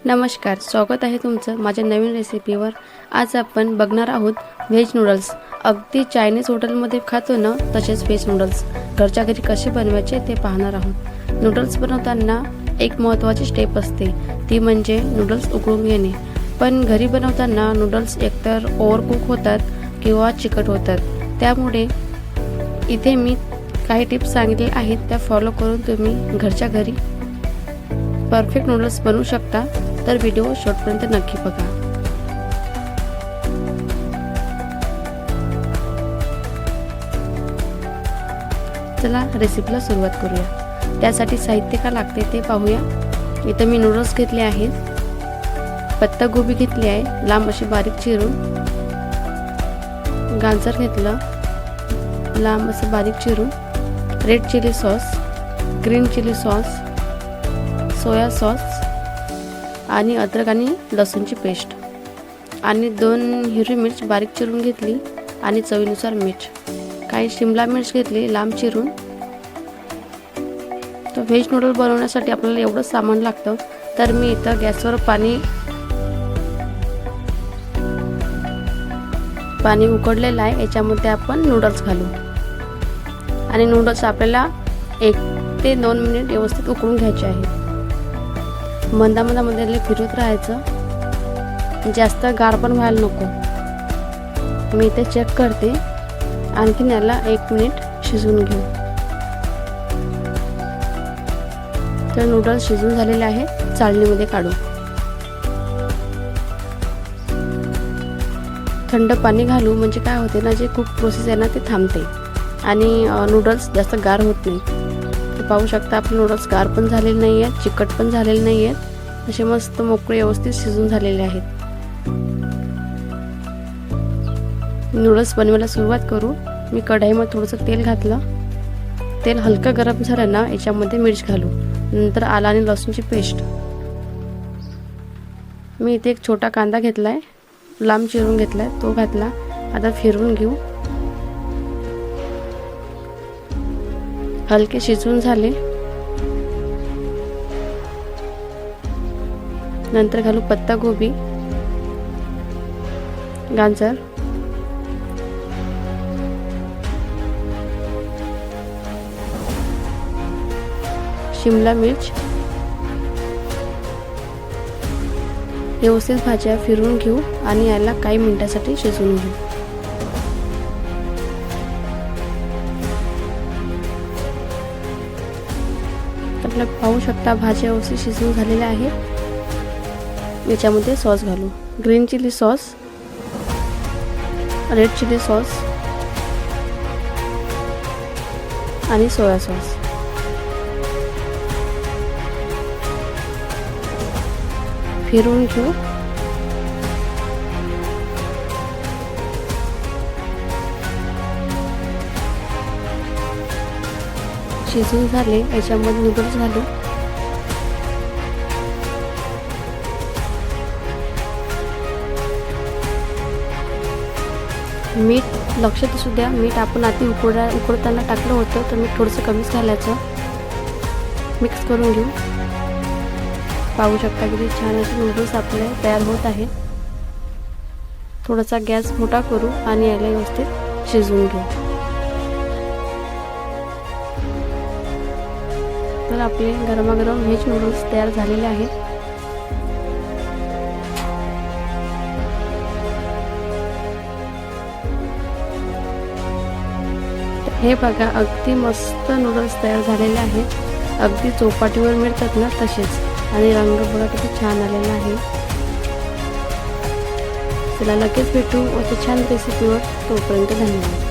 नमस्कार, स्वागत आहे तुमचं माझ्या नवीन रेसिपीवर। आज आपण बघणार आहोत व्हेज नूडल्स। अगदी चायनीज हॉटेलमध्ये खातो ना तसेच व्हेज नूडल्स घरच्या घरी कसे बनवायचे ते पाहणार आहोत। नूडल्स बनवताना एक महत्त्वाची स्टेप असते, ती म्हणजे नूडल्स उकळून घेणे। पण घरी बनवताना नूडल्स एकतर ओव्हरकुक होतात किंवा चिकट होतात। त्यामुळे इथे मी काही टिप्स सांगितले आहेत, त्या फॉलो करून तुम्ही घरच्या घरी परफेक्ट नूडल्स बनवू शकता। तर व्हिडिओ शेवटपर्यंत नक्की बघा। चला रेसिपीला सुरुवात करूया। त्यासाठी साहित्य का लागते ते पाहूया। इथे मी नूडल्स घेतले आहेत, पत्तागोबी घेतली आहे लांब अशी बारीक चिरून, गाजर घेतलं लांब असं बारीक चिरून, red chilli sauce, green chilli sauce, soya sauce आणि अद्रक आणि लसूणची पेस्ट आणि 2 हिरवी मिर्च बारीक चिरून घेतली आणि चवीनुसार मीठ, काही शिमला मिर्च घेतली लांब चिरून। तर व्हेज नूडल बनवण्यासाठी आपल्याला एवढं सामान लागतं। तर मी इथं गॅसवर पाणी उकळलेलं आहे, याच्यामध्ये आपण नूडल्स घालू आणि नूडल्स आपल्याला 1 ते 2 मिनिट व्यवस्थित उकळून घ्यायचे आहे। मंदामध्ये फिरवत राहायचं, जास्त गार पण व्हायला नको। मी इथे चेक करते, आणखीन याला 1 मिनिट शिजवून घेऊ। तर नूडल्स शिजून झालेले आहे, चाळणीमध्ये काढू। थंड पाणी घालू, म्हणजे काय होते ना, जे कुक प्रोसेस आहे ना ते थांबते आणि नूडल्स जास्त गार होत नाही। पाहू शकता आपले नूडल्स गार पण झालेले नाही आहेत, चिकट पण झालेले नाही आहेत, असे मस्त मोकळे व्यवस्थित शिजून झालेले आहेत। नूडल्स बनवायला सुरुवात करू। मी कढईमध्ये थोडंसं तेल घातलं, तेल हलकं गरम झालं ना याच्यामध्ये मिर्च घालू, नंतर आला आणि लसूणची पेस्ट। मी इथे एक छोटा कांदा घेतलाय, लांब चिरून घेतलाय, तो घातला। आता फिरवून घेऊ। हलके शिजून झाले, नंतर घालू पत्तागोबी, गाजर, शिमला मिर्च। व्यवस्थित भाज्या फिरवून घेऊ आणि याला काही मिनिटांसाठी शिजवून घेऊ। आपल्याला पाहू शकता भाज्या व्यवस्थित शिजवून झालेल्या आहेत। याच्यामध्ये सॉस घालू, green chilli sauce, red chilli sauce आणि सोया सॉस। फिरवून घेऊ। शिजून झाले, याच्यामध्ये नूडल्स घालू। मीठ लक्षात असू द्या, मीठ आपण आधी उकळताना टाकलं होतं, तर मीठ थोडंसं कमीच घालायचं। मिक्स करून घेऊ। पाहू शकता किती छान असे नूडल्स आपले तयार होत आहेत। थोडासा गॅस मोठा करू आणि याला व्यवस्थित शिजवून घेऊ। तर आपले गरमागरम व्हेज नूडल्स तयार झालेले आहेत। हे बघा, अगदी मस्त नूडल्स तयार झालेले आहेत, अगदी चौपाटीवर मिळतात ना तसेच, आणि रंग बघा किती छान आलेला आहे। चला लगेच भेटू अशा छान रेसिपीवर, तोपर्यंत धन्यवाद।